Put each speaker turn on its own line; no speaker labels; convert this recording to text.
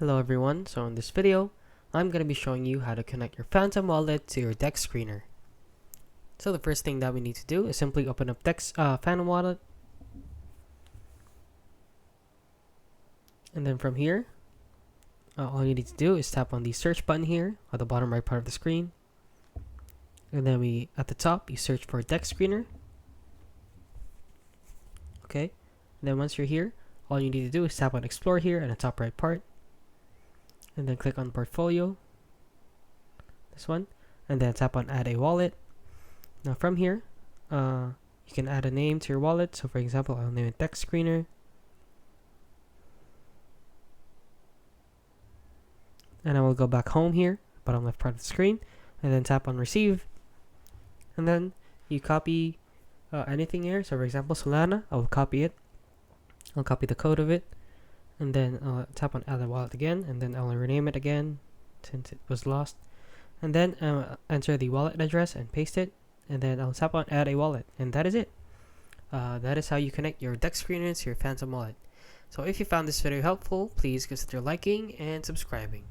Hello everyone, so in this video, I'm going to be showing you how to connect your Phantom wallet to your DEX screener. So the first thing that we need to do is simply open up DEX Phantom wallet. And then from here, all you need to do is tap on the search button here at the bottom right part of the screen. And then at the top, you search for DEX screener. Okay, and then once you're here, all you need to do is tap on explore here in the top right part. And then click on portfolio, this one, and then tap on add a wallet. Now from here, you can add a name to your wallet. So for example, I'll name it DEX screener. And I will go back home here, bottom left part of the screen, and then tap on receive. And then you copy anything here. So for example, Solana, I will copy it. I'll copy the code of it. And then tap on add a wallet again, and then I'll rename it again since it was lost. And then enter the wallet address and paste it. And then I'll tap on add a wallet, and that is it. That is how you connect your DEX screener to your Phantom wallet. So if you found this video helpful, please consider liking and subscribing.